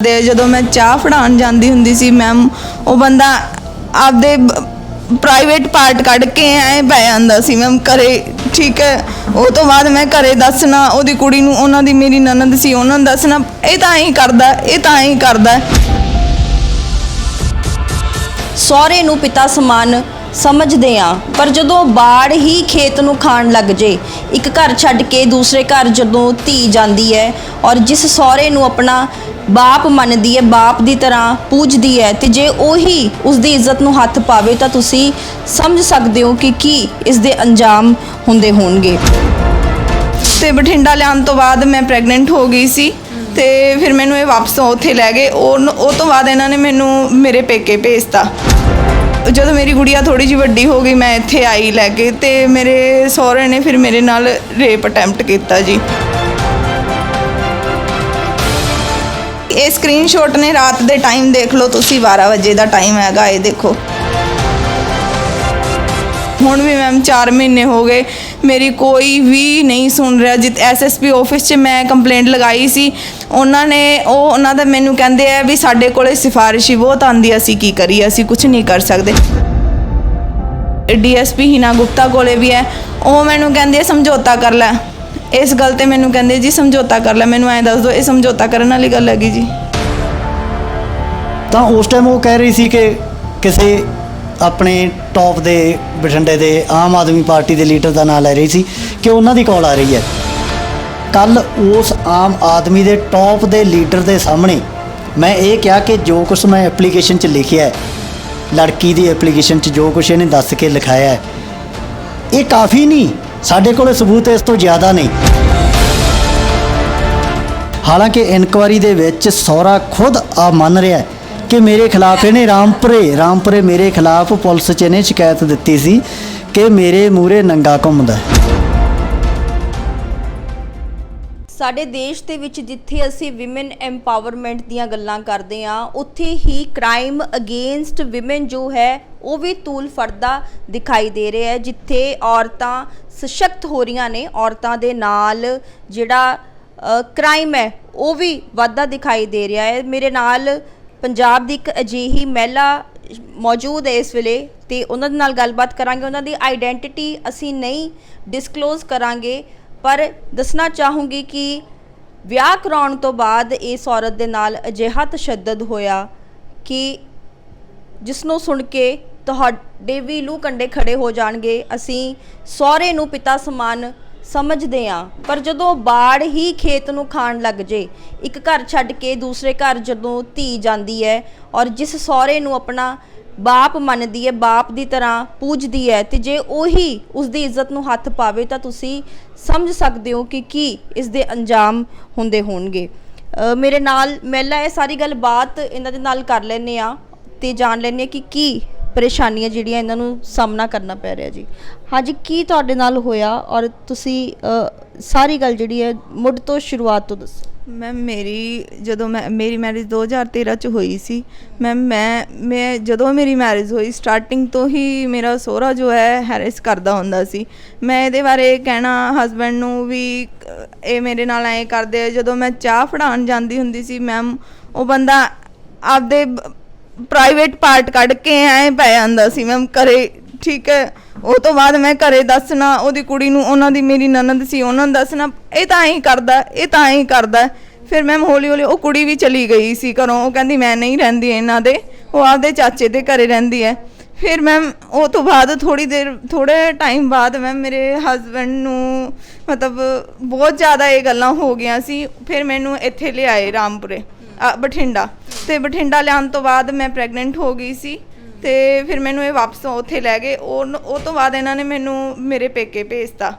ਜਦੋਂ ਮੈਂ ਚਾਹ ਫੜਾਉਣ ਜਾਂਦੀ ਹੁੰਦੀ ਸੀ ਮੈਮ ਉਹ ਬੰਦਾ ਆਪਦੇ ਪ੍ਰਾਈਵੇਟ ਪਾਰਟ ਕੱਢ ਕੇ ਐ ਪੈ ਜਾਂਦਾ ਸੀ ਮੈਮ ਘਰੇ। ਠੀਕ ਹੈ, ਉਹ ਤੋਂ ਬਾਅਦ ਮੈਂ ਘਰੇ ਦੱਸਣਾ ਉਹਦੀ ਕੁੜੀ ਨੂੰ, ਉਹਨਾਂ ਦੀ ਮੇਰੀ ਨਨਦ ਸੀ, ਉਹਨਾਂ ਨੂੰ ਦੱਸਣਾ ਇਹ ਤਾਂ ਐਂ ਕਰਦਾ, ਇਹ ਤਾਂ ਐਂ ਕਰਦਾ। ਸਹੁਰੇ ਨੂੰ ਪਿਤਾ ਸਮਾਨ ਸਮਝਦੇ ਆ, ਪਰ ਜਦੋਂ ਬਾੜ ਹੀ ਖੇਤ ਨੂੰ ਖਾਣ ਲੱਗ ਜੇ, ਇੱਕ ਘਰ ਛੱਡ ਕੇ ਦੂਸਰੇ ਘਰ ਜਦੋਂ ਧੀ ਜਾਂਦੀ ਹੈ ਔਰ ਜਿਸ ਸਹੁਰੇ ਨੂੰ ਆਪਣਾ ਬਾਪ ਮੰਨਦੀ ਹੈ, ਬਾਪ ਦੀ ਤਰ੍ਹਾਂ ਪੂਜਦੀ ਹੈ, ਤੇ ਜੇ ਉਹੀ ਉਸ ਦੀ ਇੱਜ਼ਤ ਨੂੰ ਹੱਥ ਪਾਵੇ ਤਾਂ ਤੁਸੀਂ ਸਮਝ ਸਕਦੇ ਹੋ ਕਿ ਕੀ ਇਸ ਦੇ ਅੰਜਾਮ ਹੁੰਦੇ ਹੋਣਗੇ। ਤੇ ਬਠਿੰਡਾ ਲਿਆਉਣ ਤੋਂ ਬਾਅਦ ਮੈਂ ਪ੍ਰੈਗਨੈਂਟ ਹੋ ਗਈ ਸੀ ਤੇ ਫਿਰ ਮੈਨੂੰ ਇਹ ਵਾਪਸ ਉੱਥੇ ਲੈ ਗਏ। ਉਹ ਤੋਂ ਬਾਅਦ ਇਹਨਾਂ ਨੇ ਮੈਨੂੰ ਮੇਰੇ ਪੇਕੇ ਭੇਜਤਾ। ਜਦੋਂ ਮੇਰੀ ਗੁੜੀਆ ਥੋੜੀ ਜਿਹੀ ਵੱਡੀ ਹੋ ਗਈ ਮੈਂ ਇੱਥੇ ਆਈ ਲੈ ਕੇ, ਤੇ ਮੇਰੇ ਸਹੁਰੇ ਨੇ ਫਿਰ ਮੇਰੇ ਨਾਲ ਰੇਪ ਅਟੈਂਪਟ ਕੀਤਾ ਜੀ। ਇਹ ਸਕਰੀਨਸ਼ਾਟ ਨੇ ਰਾਤ ਦੇ ਟਾਈਮ ਦੇਖ ਲਓ ਤੁਸੀਂ, 12 ਵਜੇ ਦਾ ਟਾਈਮ ਹੈਗਾ ਇਹ ਦੇਖੋ। ਹੁਣ ਵੀ ਮੈਮ 4 ਮਹੀਨੇ ਹੋ ਗਏ, ਮੇਰੀ ਕੋਈ ਵੀ ਨਹੀਂ ਸੁਣ ਰਿਹਾ। ਜਿੱਤ ਐਸਐਸਪੀ ਆਫਿਸ 'ਚ ਮੈਂ ਕੰਪਲੇਂਟ ਲਗਾਈ ਸੀ, ਉਹਨਾਂ ਦਾ ਮੈਨੂੰ ਕਹਿੰਦੇ ਆ ਵੀ ਸਾਡੇ ਕੋਲੇ ਸਿਫਾਰਿਸ਼ ਹੀ ਬਹੁਤ ਆਉਂਦੀ, ਅਸੀਂ ਕੀ ਕਰੀਏ, ਅਸੀਂ ਕੁਝ ਨਹੀਂ ਕਰ ਸਕਦੇ। ਡੀਐਸਪੀ ਹੀਨਾ ਗੁਪਤਾ ਕੋਲੇ ਵੀ ਹੈ, ਉਹ ਮੈਨੂੰ ਕਹਿੰਦੇ ਸਮਝੌਤਾ ਕਰ ਲੈ ਇਸ ਗੱਲ ਤੇ। ਮੈਨੂੰ ਕਹਿੰਦੇ ਜੀ ਸਮਝੌਤਾ ਕਰ ਲੈ। ਮੈਨੂੰ ਐਂ ਦੱਸ ਦਿਓ ਇਹ ਸਮਝੌਤਾ ਕਰਨ ਵਾਲੀ ਗੱਲ ਹੈਗੀ ਜੀ? ਤਾਂ ਉਸ ਟਾਈਮ ਉਹ ਕਹਿ ਰਹੀ ਸੀ ਕਿ ਕਿਸੇ ਆਪਣੇ ਟੌਪ ਦੇ ਬਠਿੰਡੇ ਦੇ ਆਮ ਆਦਮੀ ਪਾਰਟੀ ਦੇ ਲੀਡਰ ਦਾ ਨਾਂ ਲੈ ਰਹੀ ਸੀ ਕਿ ਉਹਨਾਂ ਦੀ ਕਾਲ ਆ ਰਹੀ ਹੈ। ਕੱਲ ਉਸ ਆਮ ਆਦਮੀ ਦੇ ਟੌਪ ਦੇ ਲੀਡਰ ਦੇ ਸਾਹਮਣੇ ਮੈਂ ਇਹ ਕਿਹਾ ਕਿ ਜੋ ਕੁਛ ਮੈਂ ਐਪਲੀਕੇਸ਼ਨ 'ਚ ਲਿਖਿਆ ਹੈ, ਲੜਕੀ ਦੀ ਐਪਲੀਕੇਸ਼ਨ 'ਚ ਜੋ ਕੁਛ ਇਹਨੇ ਦੱਸ ਕੇ ਲਿਖਾਇਆ ਹੈ, ਇਹ ਕਾਫੀ ਨਹੀਂ, ਸਾਡੇ ਕੋਲ ਸਬੂਤ ਇਸ ਤੋਂ ਜ਼ਿਆਦਾ ਨਹੀਂ। ਹਾਲਾਂਕਿ ਇਨਕੁਆਰੀ ਦੇ ਵਿੱਚ ਸਹੁਰਾ ਖੁਦ ਆ ਮੰਨ ਰਿਹਾ ਕਿ ਮੇਰੇ ਖਿਲਾਫ ਇਹਨੇ ਰਾਮਪੁਰੇ ਮੇਰੇ ਖਿਲਾਫ ਪੁਲਿਸ 'ਚ ਇਹਨੇ ਸ਼ਿਕਾਇਤ ਦਿੱਤੀ ਸੀ ਕਿ ਮੇਰੇ ਮੂਹਰੇ ਨੰਗਾ ਘੁੰਮਦਾ। ਸਾਡੇ ਦੇਸ਼ ਦੇ ਵਿੱਚ ਜਿੱਥੇ ਅਸੀਂ ਵਿਮਨ ਐਮਪਾਵਰਮੈਂਟ ਦੀਆਂ ਗੱਲਾਂ ਕਰਦੇ ਹਾਂ, ਉੱਥੇ ਹੀ ਕ੍ਰਾਈਮ ਅਗੇਂਸਟ ਵਿਮਨ ਜੋ ਹੈ ਉਹ ਵੀ ਤੂਲ ਫੜਦਾ ਦਿਖਾਈ ਦੇ ਰਿਹਾ ਹੈ। ਜਿੱਥੇ ਔਰਤਾਂ ਸਸ਼ਕਤ ਹੋ ਰਹੀਆਂ ਨੇ, ਔਰਤਾਂ ਦੇ ਨਾਲ ਜਿਹੜਾ ਕ੍ਰਾਈਮ ਹੈ ਉਹ ਵੀ ਵੱਧਦਾ ਦਿਖਾਈ ਦੇ ਰਿਹਾ ਹੈ। ਮੇਰੇ ਨਾਲ ਪੰਜਾਬ ਦੀ ਇੱਕ ਅਜਿਹੀ ਮਹਿਲਾ ਮੌਜੂਦ ਹੈ ਇਸ ਵੇਲੇ, ਤੇ ਉਹਨਾਂ ਦੇ ਨਾਲ ਗੱਲਬਾਤ ਕਰਾਂਗੇ। ਉਹਨਾਂ ਦੀ ਆਈਡੈਂਟੀਟੀ ਅਸੀਂ ਨਹੀਂ ਡਿਸਕਲੋਜ਼ ਕਰਾਂਗੇ, ਪਰ ਦੱਸਣਾ ਚਾਹੂੰਗੀ ਕਿ ਵਿਆਹ ਕਰਾਉਣ ਤੋਂ ਬਾਅਦ ਇਸ ਔਰਤ ਦੇ ਨਾਲ ਅਜਿਹਾ ਤਸ਼ੱਦਦ ਹੋਇਆ ਕਿ ਜਿਸ ਨੂੰ ਸੁਣ ਕੇ ਤੁਹਾਡੇ ਵੀ ਲੂਹ ਕੰਡੇ ਖੜੇ ਹੋ ਜਾਣਗੇ। ਅਸੀਂ ਸਹੁਰੇ ਨੂੰ ਪਿਤਾ ਸਮਾਨ ਸਮਝਦੇ ਆ, ਪਰ ਜਦੋਂ ਬਾੜ ਹੀ ਖੇਤ ਨੂੰ ਖਾਣ ਲੱਗ ਜੇ, ਇੱਕ ਘਰ ਛੱਡ ਕੇ ਦੂਸਰੇ ਘਰ ਜਦੋਂ ਧੀ ਜਾਂਦੀ ਹੈ ਔਰ ਜਿਸ ਸਹੁਰੇ ਨੂੰ ਆਪਣਾ ਬਾਪ ਮੰਨਦੀ ਹੈ, ਬਾਪ ਦੀ ਤਰ੍ਹਾਂ ਪੂਜਦੀ ਹੈ, ਤੇ ਜੇ ਉਹੀ ਉਸ ਦੀ ਇੱਜ਼ਤ ਨੂੰ ਹੱਥ ਪਾਵੇ ਤਾਂ ਤੁਸੀਂ ਸਮਝ ਸਕਦੇ ਹੋ ਕਿ ਕੀ ਇਸ ਦੇ ਅੰਜਾਮ ਹੁੰਦੇ ਹੋਣਗੇ। ਮੇਰੇ ਨਾਲ ਮਹਿਲਾ ਇਹ ਸਾਰੀ ਗੱਲਬਾਤ ਇਹਨਾਂ ਦੇ ਨਾਲ ਕਰ ਲੈਂਦੇ ਆ ਤੇ ਜਾਣ ਲੈਂਦੇ ਕਿ ਕੀ ਪਰੇਸ਼ਾਨੀਆਂ ਜਿਹੜੀਆਂ ਇਹਨਾਂ ਨੂੰ ਸਾਹਮਣਾ ਕਰਨਾ ਪੈ ਰਿਹਾ ਜੀ। ਹਾਂਜੀ, ਕੀ ਤੁਹਾਡੇ ਨਾਲ ਹੋਇਆ ਔਰ ਤੁਸੀਂ ਸਾਰੀ ਗੱਲ ਜਿਹੜੀ ਹੈ ਮੁੱਢ ਤੋਂ ਸ਼ੁਰੂਆਤ ਤੋਂ ਦੱਸੋ। ਮੈਮ ਮੇਰੀ ਮੈਰਿਜ 2013 'ਚ ਹੋਈ ਸੀ। ਮੈਂ ਜਦੋਂ ਮੇਰੀ ਮੈਰਿਜ ਹੋਈ ਸਟਾਰਟਿੰਗ ਤੋਂ ਹੀ ਮੇਰਾ ਸਹੁਰਾ ਜੋ ਹੈ ਹੈਰੈਸ ਕਰਦਾ ਹੁੰਦਾ ਸੀ। ਮੈਂ ਇਹਦੇ ਬਾਰੇ ਕਹਿਣਾ ਹਸਬੈਂਡ ਨੂੰ ਵੀ ਇਹ ਮੇਰੇ ਨਾਲ ਐਂ ਕਰਦੇ ਆ। ਜਦੋਂ ਮੈਂ ਚਾਹ ਫੜਾਉਣ ਜਾਂਦੀ ਹੁੰਦੀ ਸੀ ਮੈਮ, ਉਹ ਬੰਦਾ ਆਪਦੇ ਪ੍ਰਾਈਵੇਟ ਪਾਰਟ ਕੱਢ ਕੇ ਐਂ ਪੈ ਜਾਂਦਾ ਸੀ ਮੈਮ ਘਰੇ। ਠੀਕ ਹੈ, ਉਹ ਤੋਂ ਬਾਅਦ ਮੈਂ ਘਰੇ ਦੱਸਣਾ ਉਹਦੀ ਕੁੜੀ ਨੂੰ, ਉਹਨਾਂ ਦੀ ਮੇਰੀ ਨਨਦ ਸੀ, ਉਹਨਾਂ ਨੂੰ ਦੱਸਣਾ ਇਹ ਤਾਂ ਐਂ ਕਰਦਾ, ਇਹ ਤਾਂ ਐਂ ਕਰਦਾ। ਫਿਰ ਮੈਮ ਹੌਲੀ ਹੌਲੀ ਉਹ ਕੁੜੀ ਵੀ ਚਲੀ ਗਈ ਸੀ ਘਰੋਂ। ਉਹ ਕਹਿੰਦੀ ਮੈਂ ਨਹੀਂ ਰਹਿੰਦੀ ਇਹਨਾਂ ਦੇ, ਉਹ ਆਪਦੇ ਚਾਚੇ ਦੇ ਘਰੇ ਰਹਿੰਦੀ ਹੈ। ਫਿਰ ਮੈਮ ਉਹ ਤੋਂ ਬਾਅਦ ਥੋੜ੍ਹੇ ਟਾਈਮ ਬਾਅਦ ਮੈਮ ਮੇਰੇ ਹਸਬੈਂਡ ਨੂੰ ਮਤਲਬ ਬਹੁਤ ਜ਼ਿਆਦਾ ਇਹ ਗੱਲਾਂ ਹੋ ਗਈਆਂ ਸੀ। ਫਿਰ ਮੈਨੂੰ ਇੱਥੇ ਲਿਆਏ ਰਾਮਪੁਰੇ ਬਠਿੰਡਾ, ਤੇ ਬਠਿੰਡਾ ਲਿਆਉਣ ਤੋਂ ਬਾਅਦ ਮੈਂ ਪ੍ਰੈਗਨੈਂਟ ਹੋ ਗਈ ਸੀ ਤੇ ਫਿਰ ਮੈਨੂੰ ਇਹ ਵਾਪਸ ਉੱਥੇ ਲੈ ਗਏ। ਉਹ ਤੋਂ ਬਾਅਦ ਇਹਨਾਂ ਨੇ ਮੈਨੂੰ ਮੇਰੇ ਪੇਕੇ ਭੇਜਤਾ।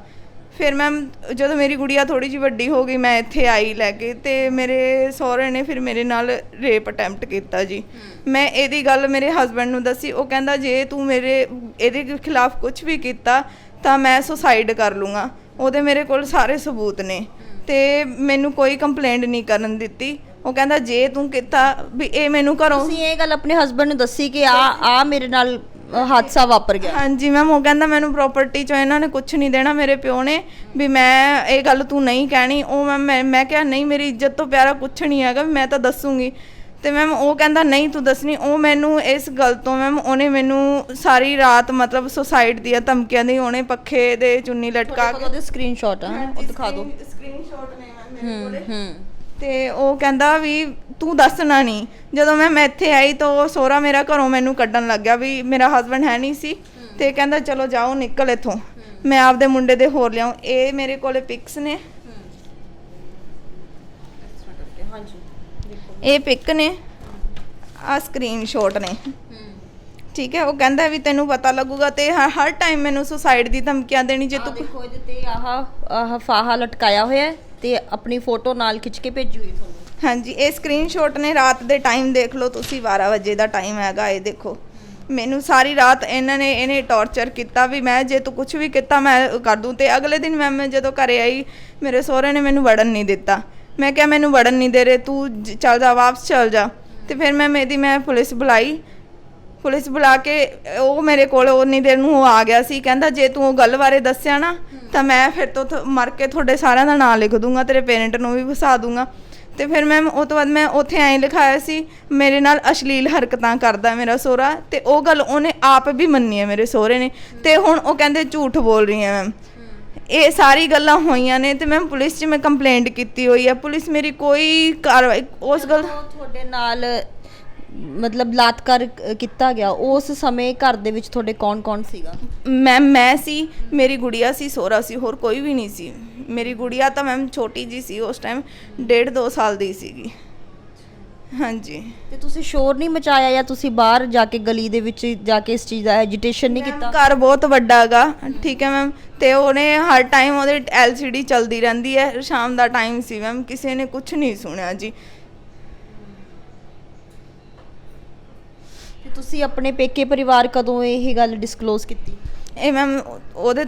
ਫਿਰ ਮੈਮ ਜਦੋਂ ਮੇਰੀ ਗੁੜੀਆ ਥੋੜੀ ਜਿਹੀ ਵੱਡੀ ਹੋ ਗਈ ਮੈਂ ਇੱਥੇ ਆਈ ਲੈ ਕੇ, ਤੇ ਮੇਰੇ ਸਹੁਰੇ ਨੇ ਫਿਰ ਮੇਰੇ ਨਾਲ ਰੇਪ ਅਟੈਂਪਟ ਕੀਤਾ ਜੀ। ਮੈਂ ਇਹਦੀ ਗੱਲ ਮੇਰੇ ਹਸਬੈਂਡ ਨੂੰ ਦੱਸੀ, ਉਹ ਕਹਿੰਦਾ ਜੇ ਤੂੰ ਇਹਦੇ ਖਿਲਾਫ ਕੁਝ ਵੀ ਕੀਤਾ ਤਾਂ ਮੈਂ ਸੁਸਾਈਡ ਕਰ ਲੂँਗਾ। ਉਹਦੇ ਮੇਰੇ ਕੋਲ ਸਾਰੇ ਸਬੂਤ ਨੇ, ਤੇ ਮੈਨੂੰ ਕੋਈ ਕੰਪਲੇਂਟ ਨਹੀਂ ਕਰਨ ਦਿੱਤੀ। ਉਹ ਕਹਿੰਦਾ ਜੇ ਤੂੰ ਕੀਤਾ ਵੀ ਇਹ ਮੈਨੂੰ ਘਰੋਂ। ਤੁਸੀਂ ਇਹ ਗੱਲ ਆਪਣੇ ਹਸਬੈਂਡ ਨੂੰ ਦੱਸੀ ਕਿ ਆ ਮੇਰੇ ਨਾਲ ਹਾਦਸਾ ਵਾਪਰ ਗਿਆ। ਹਾਂਜੀ ਮੈਮ, ਉਹ ਕਹਿੰਦਾ ਮੈਨੂੰ ਪ੍ਰਾਪਰਟੀ ਚੋਂ ਇਹਨਾਂ ਨੇ ਕੁਝ ਨਹੀਂ ਦੇਣਾ, ਮੇਰੇ ਪਿਓ ਨੇ, ਵੀ ਮੈਂ ਇਹ ਗੱਲ ਤੂੰ ਨਹੀਂ ਕਹਿਣੀ। ਉਹ ਮੈਂ ਕਿਹਾ ਨਹੀਂ, ਮੇਰੀ ਇੱਜ਼ਤ ਤੋਂ ਪਿਆਰਾ ਕੁਝ ਨਹੀਂ ਹੈਗਾ, ਵੀ ਮੈਂ ਤਾਂ ਦੱਸੂਗੀ। ਤੇ ਮੈਮ ਉਹ ਕਹਿੰਦਾ ਨਹੀਂ ਤੂੰ ਦੱਸਣੀ। ਉਹ ਮੈਨੂੰ ਇਸ ਗੱਲ ਤੋਂ ਮੈਮ ਉਹਨੇ ਮੈਨੂੰ ਸਾਰੀ ਰਾਤ ਮਤਲਬ ਸੁਸਾਈਡ ਦੀਆਂ ਧਮਕੀਆਂ ਦੀ, ਉਹਨੇ ਪੱਖੇ ਦੇ ਚੁੰਨੀ ਲਟਕਾ ਕੇ, ਉਹਦੇ ਸਕਰੀਨਸ਼ਾਟ ਆ ਉਹ ਦਿਖਾ ਦਿਓ। ਸਕਰੀਨਸ਼ਾਟ ਨੇ ਮੈਮ ਮੇਰੇ ਕੋਲੇ। ਤੇ ਉਹ ਕਹਿੰਦਾ ਵੀ ਤੂੰ ਦੱਸਣਾ ਨਹੀਂ। ਜਦੋਂ ਮੈਂ ਇੱਥੇ ਆਈ ਤਾਂ ਉਹ ਸਹੁਰਾ ਮੇਰਾ ਘਰੋਂ ਮੈਨੂੰ ਕੱਢਣ ਲੱਗ ਗਿਆ, ਵੀ ਮੇਰਾ ਹਸਬੈਂਡ ਹੈ ਨਹੀਂ ਸੀ। ਤੇ ਕਹਿੰਦਾ ਚਲੋ ਜਾਓ ਨਿਕਲ ਇੱਥੋਂ, ਮੈਂ ਆਪਦੇ ਮੁੰਡੇ ਦੇ ਹੋਰ ਲਿਆਉਂ। ਇਹ ਮੇਰੇ ਕੋਲੇ ਪਿਕਸ ਨੇ, ਇਹ ਪਿਕ ਨੇ, ਆ ਸਕਰੀਨਸ਼ਾਟ ਨੇ, ਠੀਕ ਹੈ। ਉਹ ਕਹਿੰਦਾ ਵੀ ਤੈਨੂੰ ਪਤਾ ਲੱਗੂਗਾ। ਤੇ ਹਰ ਟਾਈਮ ਮੈਨੂੰ ਸੁਸਾਈਡ ਦੀ ਧਮਕੀਆਂ ਦੇਣੀ, ਜੇ ਤੂੰ ਦੇਖੋ ਇਹਦੇ ਤੇ ਆਹ ਫਾਹਾ ਲਟਕਾਇਆ ਹੋਇਆ ਹੈ ਤੇ ਆਪਣੀ ਫੋਟੋ ਨਾਲ ਖਿੱਚ ਕੇ ਭੇਜੀ ਹੋਈ ਤੁਹਾਨੂੰ। ਹਾਂਜੀ, ਇਹ ਸਕਰੀਨਸ਼ਾਟ ਨੇ। ਰਾਤ ਦੇ ਟਾਈਮ ਦੇਖ ਲਓ ਤੁਸੀਂ, 12 ਵਜੇ ਦਾ ਟਾਈਮ ਹੈਗਾ। ਇਹ ਦੇਖੋ, ਮੈਨੂੰ ਸਾਰੀ ਰਾਤ ਇਹਨੇ ਟੌਰਚਰ ਕੀਤਾ ਵੀ ਮੈਂ ਜੇ ਤੂੰ ਕੁਝ ਵੀ ਕੀਤਾ ਮੈਂ ਕਰ ਦੂੰ। ਤੇ ਅਗਲੇ ਦਿਨ ਮੈਂ ਜਦੋਂ ਘਰੇ ਆਈ, ਮੇਰੇ ਸਹੁਰੇ ਨੇ ਮੈਨੂੰ ਵੜਨ ਨਹੀਂ ਦਿੱਤਾ। ਮੈਂ ਕਿਹਾ ਮੈਨੂੰ ਵੜਨ ਨਹੀਂ ਦੇ ਰਹੇ, ਤੂੰ ਚੱਲ ਜਾ, ਵਾਪਸ ਚੱਲ ਜਾ। ਤੇ ਫਿਰ ਮੈਂ ਪੁਲਿਸ ਬੁਲਾਈ। ਪੁਲਿਸ ਬੁਲਾ ਕੇ ਉਹ ਮੇਰੇ ਕੋਲ ਉਨੀ ਦੇਰ ਨੂੰ ਉਹ ਆ ਗਿਆ ਸੀ। ਕਹਿੰਦਾ ਜੇ ਤੂੰ ਉਹ ਗੱਲ ਬਾਰੇ ਦੱਸਿਆ ਨਾ ਤਾਂ ਮੈਂ ਫਿਰ ਤੋਂ ਮਰ ਕੇ ਤੁਹਾਡੇ ਸਾਰਿਆਂ ਦਾ ਨਾਂ ਲਿਖ ਦੂੰਗਾ, ਤੇਰੇ ਪੇਰੈਂਟ ਨੂੰ ਵੀ ਫਸਾ ਦੂੰਗਾ। ਤੇ ਫਿਰ ਮੈਂ ਉਹ ਤੋਂ ਬਾਅਦ ਮੈਂ ਉੱਥੇ ਐਂ ਲਿਖਾਇਆ ਸੀ, ਮੇਰੇ ਨਾਲ ਅਸ਼ਲੀਲ ਹਰਕਤਾਂ ਕਰਦਾ ਮੇਰਾ ਸਹੁਰਾ। ਤੇ ਉਹ ਗੱਲ ਉਹਨੇ ਆਪ ਵੀ ਮੰਨੀ ਹੈ ਮੇਰੇ ਸਹੁਰੇ ਨੇ। ਤੇ ਹੁਣ ਉਹ ਕਹਿੰਦੇ ਝੂਠ ਬੋਲ ਰਹੀ ਹੈ ਮੈਮ। ਇਹ ਸਾਰੀ ਗੱਲਾਂ ਹੋਈਆਂ ਨੇ। ਤੇ ਮੈਂ ਪੁਲਿਸ 'ਚ ਮੈਂ ਕੰਪਲੇਂਟ ਕੀਤੀ ਹੋਈ ਹੈ। ਪੁਲਿਸ ਮੇਰੀ ਕੋਈ ਕਾਰਵਾਈ ਉਸ ਗੱਲ, ਤੁਹਾਡੇ ਨਾਲ ਮਤਲਬ ਬਲਾਤਕਾਰ ਕੀਤਾ ਗਿਆ ਉਸ ਸਮੇਂ ਘਰ ਦੇ ਵਿੱਚ ਤੁਹਾਡੇ ਕੌਣ ਸੀਗਾ? ਮੈਂ ਸੀ, ਮੇਰੀ ਗੁੜੀਆ ਸੀ, ਸਹੁਰਾ ਸੀ, ਹੋਰ ਕੋਈ ਵੀ ਨਹੀਂ ਸੀ। ਮੇਰੀ ਗੁੜੀਆ ਤਾਂ ਮੈਮ ਛੋਟੀ ਜੀ ਸੀ, ਉਸ ਟਾਈਮ 1.5-2 ਸਾਲ ਦੀ ਸੀਗੀ। ਹਾਂਜੀ। ਤੇ ਤੁਸੀਂ ਸ਼ੋਰ ਨਹੀਂ ਮਚਾਇਆ ਜਾਂ ਤੁਸੀਂ ਬਾਹਰ ਜਾ ਕੇ ਗਲੀ ਦੇ ਵਿੱਚ ਜਾ ਕੇ ਇਸ ਚੀਜ਼ ਦਾ ਐਜੀਟੇਸ਼ਨ ਨਹੀਂ ਕੀਤਾ? ਘਰ ਬਹੁਤ ਵੱਡਾ ਹੈਗਾ, ਠੀਕ ਹੈ ਮੈਮ। ਤੇ ਉਹਨੇ ਹਰ ਟਾਈਮ ਉਹਦੇ LCD ਚੱਲਦੀ ਰਹਿੰਦੀ ਹੈ। ਸ਼ਾਮ ਦਾ ਟਾਈਮ ਸੀ ਮੈਮ, ਕਿਸੇ ਨੇ ਕੁਝ ਨਹੀਂ ਸੁਣਿਆ ਜੀ। ਤੇ ਤੁਸੀਂ ਆਪਣੇ ਪੇਕੇ ਪਰਿਵਾਰ ਕਦੋਂ ਇਹ ਗੱਲ ਡਿਸਕਲੋਜ਼ ਕੀਤੀ? ਇਹ ਮੈਮ ਉਹਦੇ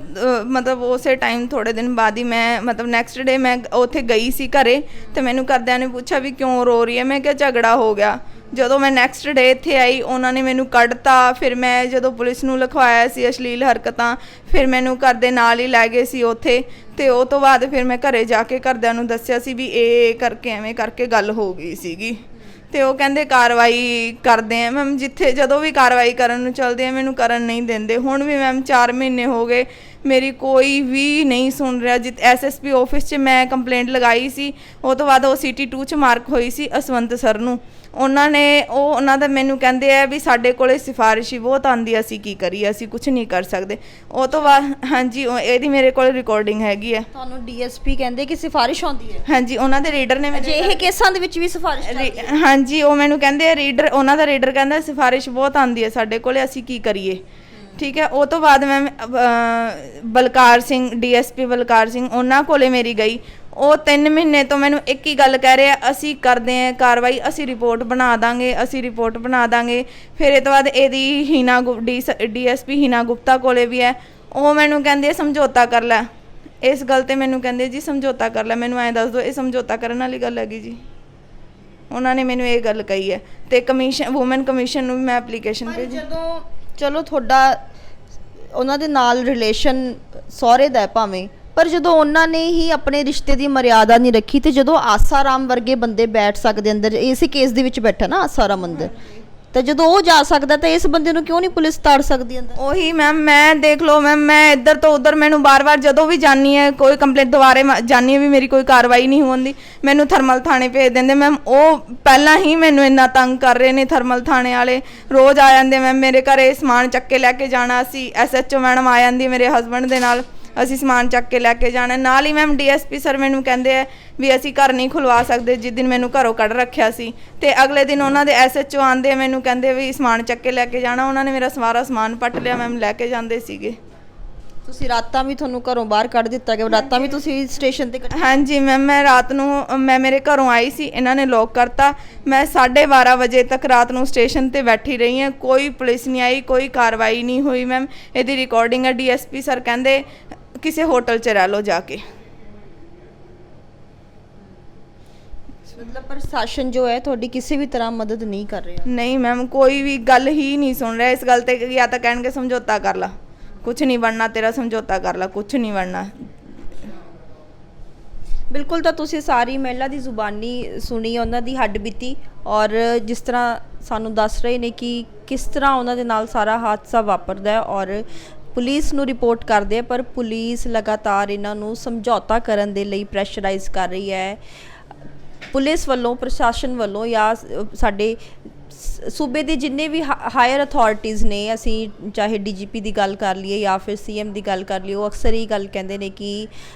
ਮਤਲਬ ਉਸੇ ਟਾਈਮ ਥੋੜ੍ਹੇ ਦਿਨ ਬਾਅਦ ਹੀ ਮੈਂ ਮਤਲਬ ਨੈਕਸਟ ਡੇ ਮੈਂ ਉੱਥੇ ਗਈ ਸੀ ਘਰੇ। ਤੇ ਮੈਨੂੰ ਘਰਦਿਆਂ ਨੇ ਪੁੱਛਿਆ ਵੀ ਕਿਉਂ ਰੋ ਰਹੀ ਹੈ। ਮੈਂ ਕਿਹਾ ਝਗੜਾ ਹੋ ਗਿਆ। ਜਦੋਂ ਮੈਂ ਨੈਕਸਟ ਡੇ ਇੱਥੇ ਆਈ, ਉਹਨਾਂ ਨੇ ਮੈਨੂੰ ਕੱਢਤਾ। ਫਿਰ ਮੈਂ ਜਦੋਂ ਪੁਲਿਸ ਨੂੰ ਲਿਖਵਾਇਆ ਸੀ ਅਸ਼ਲੀਲ ਹਰਕਤਾਂ, ਫਿਰ ਮੈਨੂੰ ਘਰ ਦੇ ਨਾਲ ਹੀ ਲੈ ਗਏ ਸੀ ਉੱਥੇ। ਤੇ ਉਹ ਤੋਂ ਬਾਅਦ ਫਿਰ ਮੈਂ ਘਰੇ ਜਾ ਕੇ ਘਰਦਿਆਂ ਨੂੰ ਦੱਸਿਆ ਸੀ ਵੀ ਇਹ ਕਰਕੇ ਐਵੇਂ ਕਰਕੇ ਗੱਲ ਹੋ ਗਈ ਸੀਗੀ। ਤੇ ਉਹ ਕਹਿੰਦੇ ਕਾਰਵਾਈ ਕਰਦੇ ਆ ਮੈਮ। ਜਿੱਥੇ ਜਦੋਂ ਵੀ ਕਾਰਵਾਈ ਕਰਨ ਨੂੰ ਚਲਦੇ ਆ ਮੈਨੂੰ ਕਰਨ ਨਹੀਂ ਦਿੰਦੇ। ਹੁਣ ਵੀ ਮੈਮ 4 ਮਹੀਨੇ ਹੋ ਗਏ, ਮੇਰੀ ਕੋਈ ਵੀ ਨਹੀਂ ਸੁਣ ਰਿਹਾ। SSP ਆਫਿਸ 'ਚ ਮੈਂ ਕੰਪਲੇਂਟ ਲਗਾਈ ਸੀ। ਉਹ ਤੋਂ ਬਾਅਦ ਉਹ CT 2 'ਚ ਮਾਰਕ ਹੋਈ ਸੀ ਅਸਵੰਤ ਸਰ ਨੂੰ। ਉਹਨਾਂ ਦਾ ਮੈਨੂੰ ਕਹਿੰਦੇ ਆ ਵੀ ਸਾਡੇ ਕੋਲੇ ਸਿਫਾਰਿਸ਼ ਹੀ ਬਹੁਤ ਆਉਂਦੀ, ਅਸੀਂ ਕੀ ਕਰੀਏ, ਅਸੀਂ ਕੁਝ ਨਹੀਂ ਕਰ ਸਕਦੇ। ਉਹ ਤੋਂ ਬਾਅਦ ਹਾਂਜੀ, ਇਹਦੀ ਮੇਰੇ ਕੋਲ ਰਿਕਾਰਡਿੰਗ ਹੈਗੀ ਹੈ। ਤੁਹਾਨੂੰ DSP ਕਹਿੰਦੇ ਕਿ ਸਿਫਾਰਿਸ਼ ਆਉਂਦੀ ਹੈ? ਹਾਂਜੀ, ਉਹਨਾਂ ਦੇ ਰੀਡਰ ਨੇ ਜੇ ਇਹ ਕੇਸਾਂ ਦੇ ਵਿੱਚ ਵੀ ਸਿਫਾਰਿਸ਼ ਹਾਂਜੀ, ਉਹ ਮੈਨੂੰ ਕਹਿੰਦੇ ਆ ਉਹਨਾਂ ਦਾ ਰੀਡਰ ਕਹਿੰਦਾ ਸਿਫਾਰਿਸ਼ ਬਹੁਤ ਆਉਂਦੀ ਹੈ ਸਾਡੇ ਕੋਲੇ, ਅਸੀਂ ਕੀ ਕਰੀਏ। ਠੀਕ ਹੈ। ਉਹ ਤੋਂ ਬਾਅਦ ਮੈਂ ਬਲਕਾਰ ਸਿੰਘ DSP ਬਲਕਾਰ ਸਿੰਘ ਉਹਨਾਂ ਕੋਲੇ ਮੇਰੀ ਗਈ। ਉਹ 3 ਮਹੀਨੇ ਤੋਂ ਮੈਨੂੰ ਇੱਕ ਹੀ ਗੱਲ ਕਹਿ ਰਿਹਾ, ਅਸੀਂ ਕਰਦੇ ਹਾਂ ਕਾਰਵਾਈ, ਅਸੀਂ ਰਿਪੋਰਟ ਬਣਾ ਦਾਂਗੇ। ਫਿਰ ਇਹ ਤੋਂ ਬਾਅਦ ਇਹਦੀ DSP ਹੀਨਾ ਗੁਪਤਾ ਕੋਲੇ ਵੀ ਹੈ। ਉਹ ਮੈਨੂੰ ਕਹਿੰਦੇ ਸਮਝੌਤਾ ਕਰ ਲੈ। ਇਸ ਗੱਲ ਤੇ ਮੈਨੂੰ ਕਹਿੰਦੇ ਜੀ ਸਮਝੌਤਾ ਕਰ ਲੈ। ਮੈਨੂੰ ਐਂ ਦੱਸ ਦਿਓ ਇਹ ਸਮਝੌਤਾ ਕਰਨ ਵਾਲੀ ਗੱਲ ਹੈਗੀ ਜੀ? ਉਹਨਾਂ ਨੇ ਮੈਨੂੰ ਇਹ ਗੱਲ ਕਹੀ ਹੈ। ਤੇ ਵੂਮਨ ਕਮਿਸ਼ਨ ਨੂੰ ਵੀ ਮੈਂ ਐਪਲੀਕੇਸ਼ਨ ਭੇਜੀ। ਜਦੋਂ ਚਲੋ ਤੁਹਾਡਾ ਉਹਨਾਂ ਦੇ ਨਾਲ ਰਿਲੇਸ਼ਨ ਸਹੁਰੇ ਦਾ ਭਾਵੇਂ, ਪਰ ਜਦੋਂ ਉਹਨਾਂ ਨੇ ਹੀ ਆਪਣੇ ਰਿਸ਼ਤੇ ਦੀ ਮਰਿਆਦਾ ਨਹੀਂ ਰੱਖੀ, ਤੇ ਜਦੋਂ ਆਸਾਰਾਮ ਵਰਗੇ ਬੰਦੇ ਬੈਠ ਸਕਦੇ ਅੰਦਰ, ਇਸੇ ਕੇਸ ਦੇ ਵਿੱਚ ਬੈਠਾ ਨਾ ਆਸਾਰਾਮ ਅੰਦਰ, ਤਾਂ ਜਦੋਂ ਉਹ ਜਾ ਸਕਦਾ ਤਾਂ ਇਸ ਬੰਦੇ ਨੂੰ ਕਿਉਂ ਨਹੀਂ ਪੁਲਿਸ ਤਾੜ ਸਕਦੀ ਅੰਦਰ? ਉਹੀ ਮੈਮ, ਮੈਂ ਦੇਖ ਲਓ ਮੈਮ, ਮੈਂ ਇੱਧਰ ਤੋਂ ਉੱਧਰ, ਮੈਨੂੰ ਬਾਰ-ਬਾਰ ਜਦੋਂ ਵੀ ਜਾਨੀ ਹੈ ਕੋਈ ਕੰਪਲੇਂਟ ਦੁਬਾਰੇ ਜਾਨੀ ਹੈ ਵੀ ਮੇਰੀ ਕੋਈ ਕਾਰਵਾਈ ਨਹੀਂ ਹੁੰਦੀ, ਮੈਨੂੰ ਥਰਮਲ ਥਾਣੇ ਭੇਜ ਦਿੰਦੇ ਮੈਮ। ਉਹ ਪਹਿਲਾਂ ਹੀ ਮੈਨੂੰ ਇੰਨਾ ਤੰਗ ਕਰ ਰਹੇ ਨੇ ਥਰਮਲ ਥਾਣੇ ਵਾਲੇ। ਰੋਜ਼ ਆ ਜਾਂਦੇ ਮੈਮ ਮੇਰੇ ਘਰੇ, ਸਮਾਨ ਚੱਕ ਕੇ ਲੈ ਕੇ ਜਾਣਾ ਸੀ। SHO ਮੈਡਮ ਆ ਜਾਂਦੀ ਮੇਰੇ ਹਸਬੈਂਡ ਦੇ ਨਾਲ, ਅਸੀਂ ਸਮਾਨ ਚੱਕ ਕੇ ਲੈ ਕੇ ਜਾਣਾ। ਨਾਲ ਹੀ ਮੈਮ DSP ਸਰ ਮੈਨੂੰ ਕਹਿੰਦੇ ਆ ਵੀ ਅਸੀਂ ਘਰ ਨਹੀਂ ਖੁਲਵਾ ਸਕਦੇ, ਜਿਸ ਦਿਨ ਮੈਨੂੰ ਘਰੋਂ ਕੱਢ ਰੱਖਿਆ ਸੀ। ਤੇ ਅਗਲੇ ਦਿਨ ਉਹਨਾਂ ਦੇ SHO ਆਉਂਦੇ ਮੈਨੂੰ ਕਹਿੰਦੇ ਵੀ ਸਮਾਨ ਚੱਕ ਕੇ ਲੈ ਕੇ ਜਾਣਾ। ਉਹਨਾਂ ਨੇ ਮੇਰਾ ਸਾਰਾ ਸਮਾਨ ਪੱਟ ਲਿਆ ਮੈਮ, ਲੈ ਕੇ ਜਾਂਦੇ ਸੀਗੇ। ਤੁਸੀਂ ਰਾਤਾਂ ਵੀ ਤੁਹਾਨੂੰ ਘਰੋਂ ਬਾਹਰ ਕੱਢ ਦਿੱਤਾ ਗਿਆ? ਰਾਤਾਂ ਵੀ ਤੁਸੀਂ ਸਟੇਸ਼ਨ ਤੇ? ਹਾਂਜੀ ਮੈਮ, ਮੈਂ ਰਾਤ ਨੂੰ ਮੇਰੇ ਘਰੋਂ ਆਈ ਸੀ, ਇਹਨਾਂ ਨੇ ਲੋਕ ਕਰਤਾ। ਮੈਂ 12:30 ਵਜੇ ਤੱਕ ਰਾਤ ਨੂੰ ਸਟੇਸ਼ਨ ਤੇ ਬੈਠੀ ਰਹੀ ਹਾਂ। ਕੋਈ ਪੁਲਿਸ ਨਹੀਂ ਆਈ, ਕੋਈ ਕਾਰਵਾਈ ਨਹੀਂ ਹੋਈ ਮੈਮ। ਇਹਦੀ ਰਿਕਾਰਡਿੰਗ ਹੈ। DSP ਸਰ ਕਹਿੰਦੇ ਕਿਸੇ ਹੋਟਲ 'ਚ ਰਹਿ ਲਓ ਜਾ ਕੇ। ਮਤਲਬ ਪ੍ਰਸ਼ਾਸਨ ਜੋ ਹੈ ਤੁਹਾਡੀ ਕਿਸੇ ਵੀ ਤਰ੍ਹਾਂ ਮਦਦ ਨਹੀਂ ਕਰ ਰਿਹਾ। ਨਹੀਂ ਮੈਮ, ਕੋਈ ਵੀ ਗੱਲ ਹੀ ਨਹੀਂ ਸੁਣ ਰਿਹਾ ਇਸ ਗੱਲ ਤੇ। ਜਾਂ ਤਾਂ ਕਹਿਣਗੇ ਸਮਝੌਤਾ ਕਰ ਲਾ, ਕੁਝ ਨਹੀਂ ਬਣਨਾ ਤੇਰਾ, ਸਮਝੌਤਾ ਕਰ ਲਾ, ਕੁਝ ਨਹੀਂ ਬਣਨਾ। ਬਿਲਕੁਲ, ਤਾਂ ਤੁਸੀਂ ਸਾਰੀ ਮਹਿਲਾ ਦੀ ਜ਼ੁਬਾਨੀ ਸੁਣੀ, ਉਹਨਾਂ ਦੀ ਹੱਡਬੀਤੀ, ਔਰ ਜਿਸ ਤਰ੍ਹਾਂ ਸਾਨੂੰ ਦੱਸ ਰਹੇ ਨੇ ਕਿ ਕਿਸ ਤਰ੍ਹਾਂ ਉਹਨਾਂ ਦੇ ਨਾਲ ਸਾਰਾ ਹਾਦਸਾ ਵਾਪਰਦਾ ਹੈ, ਔਰ ਪੁਲਿਸ ਨੂੰ ਰਿਪੋਰਟ ਕਰਦੇ ਆ, ਪਰ ਪੁਲਿਸ ਲਗਾਤਾਰ ਇਹਨਾਂ ਨੂੰ ਸਮਝੌਤਾ ਕਰਨ ਦੇ ਲਈ ਪ੍ਰੈਸ਼ਰਾਈਜ਼ ਕਰ ਰਹੀ ਹੈ। ਪੁਲਿਸ ਵੱਲੋਂ, ਪ੍ਰਸ਼ਾਸਨ ਵੱਲੋਂ, ਜਾਂ ਸਾਡੇ ਸੂਬੇ ਦੇ ਜਿੰਨੇ ਵੀ ਹਾਇਰ ਅਥਾਰਟੀਜ਼ ਨੇ, ਅਸੀਂ ਚਾਹੇ ਡੀਜੀਪੀ ਦੀ ਗੱਲ ਕਰ ਲਈਏ ਜਾਂ ਫਿਰ ਸੀਐਮ ਦੀ ਗੱਲ ਕਰ ਲਈਏ, ਉਹ ਅਕਸਰ ਇਹ ਗੱਲ ਕਹਿੰਦੇ ਨੇ ਕਿ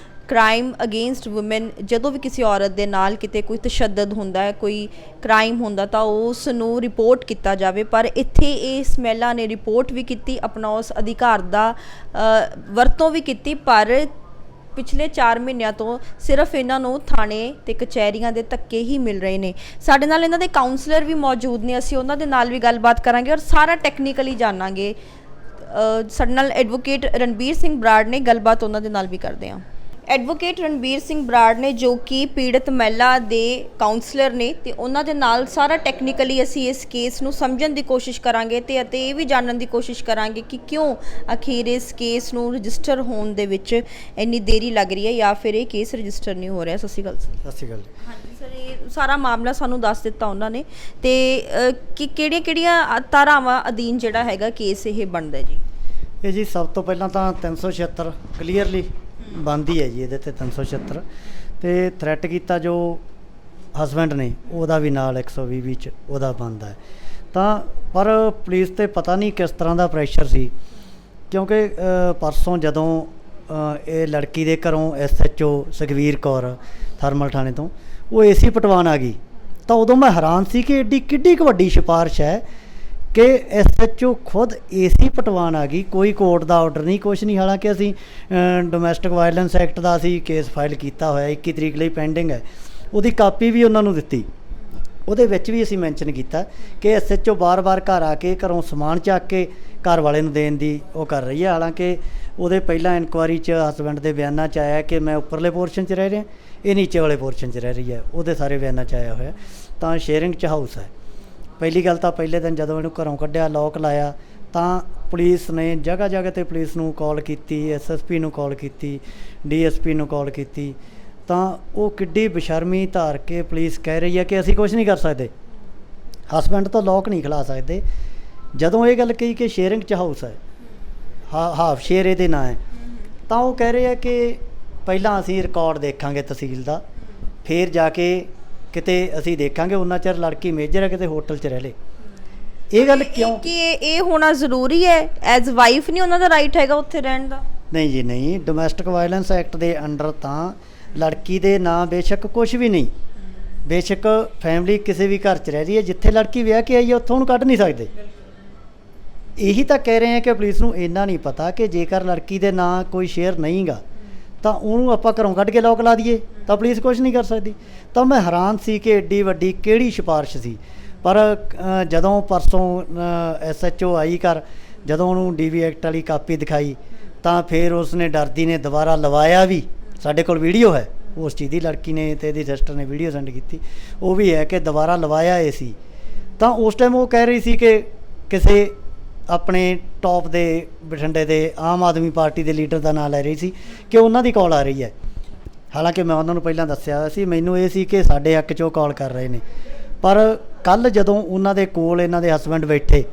ਕ੍ਰਾਈਮ ਅਗੇਂਸਟ ਵੂਮਨ, ਜਦੋਂ ਵੀ ਕਿਸੇ ਔਰਤ ਦੇ ਨਾਲ ਕਿਤੇ ਕੋਈ ਤਸ਼ੱਦਦ ਹੁੰਦਾ ਹੈ, ਕੋਈ ਕ੍ਰਾਈਮ ਹੁੰਦਾ, ਤਾਂ ਉਸ ਨੂੰ ਰਿਪੋਰਟ ਕੀਤਾ ਜਾਵੇ। ਪਰ ਇੱਥੇ ਇਸ ਮਹਿਲਾ ਨੇ ਰਿਪੋਰਟ ਵੀ ਕੀਤੀ, ਆਪਣਾ ਉਸ ਅਧਿਕਾਰ ਦਾ ਵਰਤੋਂ ਵੀ ਕੀਤੀ, ਪਰ ਪਿਛਲੇ 4 ਮਹੀਨਿਆਂ ਤੋਂ ਸਿਰਫ ਇਹਨਾਂ ਨੂੰ ਥਾਣੇ ਤੇ ਕਚਹਿਰੀਆਂ ਦੇ ਧੱਕੇ ਹੀ ਮਿਲ ਰਹੇ ਨੇ। ਸਾਡੇ ਨਾਲ ਇਹਨਾਂ ਦੇ ਕਾਉਂਸਲਰ ਵੀ ਮੌਜੂਦ ਨੇ, ਅਸੀਂ ਉਹਨਾਂ ਦੇ ਨਾਲ ਵੀ ਗੱਲਬਾਤ ਕਰਾਂਗੇ ਔਰ ਸਾਰਾ ਟੈਕਨੀਕਲੀ ਜਾਣਾਂਗੇ। ਸਾਡੇ ਨਾਲ ਐਡਵੋਕੇਟ ਰਣਬੀਰ ਸਿੰਘ ਬਰਾੜ ਨੇ, ਗੱਲਬਾਤ ਉਹਨਾਂ ਦੇ ਨਾਲ ਵੀ ਕਰਦੇ ਹਾਂ। ਐਡਵੋਕੇਟ ਰਣਬੀਰ ਸਿੰਘ ਬਰਾੜ ਨੇ, ਜੋ ਕਿ ਪੀੜਤ ਮਹਿਲਾ ਦੇ ਕਾਉਂਸਲਰ ਨੇ, ਤੇ ਉਹਨਾਂ ਦੇ ਨਾਲ ਸਾਰਾ ਟੈਕਨੀਕਲੀ ਅਸੀਂ ਇਸ ਕੇਸ ਨੂੰ ਸਮਝਣ ਦੀ ਕੋਸ਼ਿਸ਼ ਕਰਾਂਗੇ ਤੇ ਇਹ ਵੀ ਜਾਣਨ ਦੀ ਕੋਸ਼ਿਸ਼ ਕਰਾਂਗੇ ਕਿ ਕਿਉਂ ਅਖੀਰ ਇਸ ਕੇਸ ਨੂੰ ਰਜਿਸਟਰ ਹੋਣ ਦੇ ਵਿੱਚ ਇੰਨੀ ਦੇਰੀ ਲੱਗ ਰਹੀ ਹੈ, ਜਾਂ ਫਿਰ ਇਹ ਕੇਸ ਰਜਿਸਟਰ ਨਹੀਂ ਹੋ ਰਿਹਾ। ਸਤਿ ਸ਼੍ਰੀ ਅਕਾਲ ਸਰ। ਸਤਿ ਸ਼੍ਰੀ ਅਕਾਲ। ਹਾਂਜੀ ਸਰ, ਇਹ ਸਾਰਾ ਮਾਮਲਾ ਸਾਨੂੰ ਦੱਸ ਦਿੱਤਾ ਉਹਨਾਂ ਨੇ, ਤੇ ਕਿ ਕਿਹੜੀਆਂ ਧਾਰਾਵਾਂ ਅਧੀਨ ਜਿਹੜਾ ਹੈਗਾ ਕੇਸ ਇਹ ਬਣਦਾ ਜੀ? ਇਹ ਜੀ ਸਭ ਤੋਂ ਪਹਿਲਾਂ ਤਾਂ 376 ਕਲੀਅਰਲੀ ਬਣਦੀ ਹੈ ਜੀ, ਇਹਦੇ ਤੇ 376 ਤੇ ਥ੍ਰੈਟ ਕੀਤਾ ਜੋ ਹਸਬੈਂਡ ਨੇ, ਉਹਦਾ ਵੀ ਨਾਲ 120 ਵਿੱਚ ਉਹਦਾ ਬਣਦਾ ਹੈ। ਤਾਂ ਪਰ ਪੁਲਿਸ ਤੇ ਪਤਾ ਨਹੀਂ ਕਿਸ ਤਰ੍ਹਾਂ ਦਾ ਪ੍ਰੈਸ਼ਰ ਸੀ, ਕਿਉਂਕਿ ਪਰਸੋਂ ਜਦੋਂ ਇਹ ਲੜਕੀ ਦੇ ਘਰੋਂ SHO ਸੁਖਵੀਰ ਕੌਰ ਥਰਮਲ ਥਾਣੇ ਤੋਂ ਉਹ AC ਪਟਵਾਨ ਆ ਗਈ, ਤਾਂ ਉਦੋਂ ਮੈਂ ਹੈਰਾਨ ਸੀ ਕਿ ਕਿੱਡੀ ਕੁ ਵੱਡੀ ਸਿਫਾਰਿਸ਼ ਹੈ ਕਿ SHO ਖੁਦ AC ਪਟਵਾਨ ਆ ਗਈ, ਕੋਈ ਕੋਰਟ ਦਾ ਆਰਡਰ ਨਹੀਂ, ਕੁਛ ਨਹੀਂ। ਹਾਲਾਂਕਿ ਅਸੀਂ ਡੋਮੈਸਟਿਕ ਵਾਇਲੈਂਸ ਐਕਟ ਦਾ ਅਸੀਂ ਕੇਸ ਫਾਈਲ ਕੀਤਾ ਹੋਇਆ, 21 ਤਰੀਕ ਲਈ ਪੈਂਡਿੰਗ ਹੈ, ਉਹਦੀ ਕਾਪੀ ਵੀ ਉਹਨਾਂ ਨੂੰ ਦਿੱਤੀ। ਉਹਦੇ ਵਿੱਚ ਵੀ ਅਸੀਂ ਮੈਂਸ਼ਨ ਕੀਤਾ ਕਿ SHO ਬਾਰ-ਬਾਰ ਘਰ ਆ ਕੇ ਘਰੋਂ ਸਮਾਨ ਚੱਕ ਕੇ ਘਰ ਵਾਲੇ ਨੂੰ ਦੇਣ ਦੀ ਉਹ ਕਰ ਰਹੀ ਹੈ। ਹਾਲਾਂਕਿ ਉਹਦੇ ਪਹਿਲਾਂ ਇਨਕੁਆਇਰੀ 'ਚ ਹਸਬੈਂਡ ਦੇ ਬਿਆਨਾਂ 'ਚ ਆਇਆ ਕਿ ਮੈਂ ਉੱਪਰਲੇ ਪੋਰਸ਼ਨ 'ਚ ਰਹਿ ਰਿਹਾ, ਇਹ ਨੀਚੇ ਵਾਲੇ ਪੋਰਸ਼ਨ 'ਚ ਰਹਿ ਰਹੀ ਹੈ, ਉਹਦੇ ਸਾਰੇ ਬਿਆਨਾਂ 'ਚ ਆਇਆ ਹੋਇਆ। ਤਾਂ ਸ਼ੇਅਰਿੰਗ 'ਚ ਹਾਊਸ ਹੈ। ਪਹਿਲੀ ਗੱਲ ਤਾਂ ਪਹਿਲੇ ਦਿਨ ਜਦੋਂ ਇਹਨੂੰ ਘਰੋਂ ਕੱਢਿਆ, ਲੋਕ ਲਾਇਆ, ਤਾਂ ਪੁਲਿਸ ਨੇ ਜਗ੍ਹਾ ਤੇ ਪੁਲਿਸ ਨੂੰ ਕਾਲ ਕੀਤੀ, SSP ਨੂੰ ਕਾਲ ਕੀਤੀ, DSP ਨੂੰ ਕਾਲ ਕੀਤੀ, ਤਾਂ ਉਹ ਕਿੱਡੀ ਬੇਸ਼ਰਮੀ ਧਾਰ ਕੇ ਪੁਲਿਸ ਕਹਿ ਰਹੀ ਹੈ ਕਿ ਅਸੀਂ ਕੁਝ ਨਹੀਂ ਕਰ ਸਕਦੇ, ਹਸਬੈਂਡ ਤੋਂ ਲੋਕ ਨਹੀਂ ਖਿਲਾ ਸਕਦੇ। ਜਦੋਂ ਇਹ ਗੱਲ ਕਹੀ ਕਿ ਸ਼ੇਅਰਿੰਗ 'ਚ ਹਾਊਸ ਹੈ, ਹਾਫ ਸ਼ੇਅਰ ਇਹਦੇ ਨਾਂ ਹੈ, ਤਾਂ ਉਹ ਕਹਿ ਰਹੇ ਆ ਕਿ ਪਹਿਲਾਂ ਅਸੀਂ ਰਿਕਾਰਡ ਦੇਖਾਂਗੇ ਤਹਿਸੀਲ ਦਾ, ਫਿਰ ਜਾ ਕੇ ਕਿਤੇ ਅਸੀਂ ਦੇਖਾਂਗੇ, ਉਹਨਾਂ ਚਿਰ ਲੜਕੀ ਮੇਜਰ ਹੈ, ਕਿਤੇ ਹੋਟਲ 'ਚ ਰਹਿ ਲੇ। ਇਹ ਗੱਲ ਕਿਉਂ ਕਿ ਇਹ ਹੋਣਾ ਜ਼ਰੂਰੀ ਹੈ? ਐਜ਼ ਵਾਈਫ ਨਹੀਂ ਉਹਨਾਂ ਦਾ ਰਾਈਟ ਹੈਗਾ ਉੱਥੇ ਰਹਿਣ ਦਾ? ਨਹੀਂ ਜੀ ਨਹੀਂ, ਡੋਮੈਸਟਿਕ ਵਾਇਲੈਂਸ ਐਕਟ ਦੇ ਅੰਡਰ ਤਾਂ ਲੜਕੀ ਦੇ ਨਾਂ ਬੇਸ਼ੱਕ ਕੁਝ ਵੀ ਨਹੀਂ, ਬੇਸ਼ੱਕ ਫੈਮਿਲੀ ਕਿਸੇ ਵੀ ਘਰ 'ਚ ਰਹਿ ਰਹੀ ਹੈ, ਜਿੱਥੇ ਲੜਕੀ ਵਿਆਹ ਕੇ ਆਈ ਹੈ ਉੱਥੋਂ ਉਹਨੂੰ ਕੱਢ ਨਹੀਂ ਸਕਦੇ। ਇਹੀ ਤਾਂ ਕਹਿ ਰਹੇ ਆ ਕਿ ਪੁਲਿਸ ਨੂੰ ਇੰਨਾ ਨਹੀਂ ਪਤਾ ਕਿ ਜੇਕਰ ਲੜਕੀ ਦੇ ਨਾਂ ਕੋਈ ਸ਼ੇਅਰ ਨਹੀਂ ਗਾ ਤਾਂ ਉਹਨੂੰ ਆਪਾਂ ਘਰੋਂ ਕੱਢ ਕੇ ਲੋਕ ਲਾ ਦਈਏ ਤਾਂ ਪੁਲਿਸ ਕੁਝ ਨਹੀਂ ਕਰ ਸਕਦੀ। ਤਾਂ ਮੈਂ ਹੈਰਾਨ ਸੀ ਕਿ ਐਡੀ ਵੱਡੀ ਕਿਹੜੀ ਸਿਫਾਰਿਸ਼ ਸੀ। ਪਰ ਜਦੋਂ ਪਰਸੋਂ SHO ਆਈ ਘਰ, ਜਦੋਂ ਉਹਨੂੰ DV ਐਕਟ ਵਾਲੀ ਕਾਪੀ ਦਿਖਾਈ, ਤਾਂ ਫਿਰ ਉਸਨੇ ਡਰਦੀ ਨੇ ਦੁਬਾਰਾ ਲਵਾਇਆ ਵੀ। ਸਾਡੇ ਕੋਲ ਵੀਡੀਓ ਹੈ ਉਸ ਚੀਜ਼ ਦੀ, ਲੜਕੀ ਨੇ ਤੇ ਇਹਦੀ ਸਿਸਟਰ ਨੇ ਵੀਡੀਓ ਸੈਂਡ ਕੀਤੀ, ਉਹ ਵੀ ਹੈ ਕਿ ਦੁਬਾਰਾ ਲਵਾਇਆ ਇਹ ਸੀ। ਤਾਂ ਉਸ ਟਾਈਮ ਉਹ ਕਹਿ ਰਹੀ ਸੀ ਕਿ ਕਿਸੇ ਆਪਣੇ ਟੌਪ ਦੇ ਬਠਿੰਡੇ ਦੇ ਆਮ ਆਦਮੀ ਪਾਰਟੀ ਦੇ ਲੀਡਰ ਦਾ ਨਾਂ ਲੈ ਰਹੀ ਸੀ ਕਿ ਉਹਨਾਂ ਦੀ ਕਾਲ ਆ ਰਹੀ ਹੈ। ਹਾਲਾਂਕਿ ਮੈਂ ਉਹਨਾਂ ਨੂੰ ਪਹਿਲਾਂ ਦੱਸਿਆ ਸੀ, ਮੈਨੂੰ ਇਹ ਸੀ ਕਿ ਸਾਡੇ ਹੱਕ 'ਚੋਂ ਕਾਲ ਕਰ ਰਹੇ ਨੇ। ਪਰ ਕੱਲ੍ਹ ਜਦੋਂ ਉਹਨਾਂ ਦੇ ਕੋਲ ਇਹਨਾਂ ਦੇ ਹਸਬੈਂਡ ਬੈਠੇ,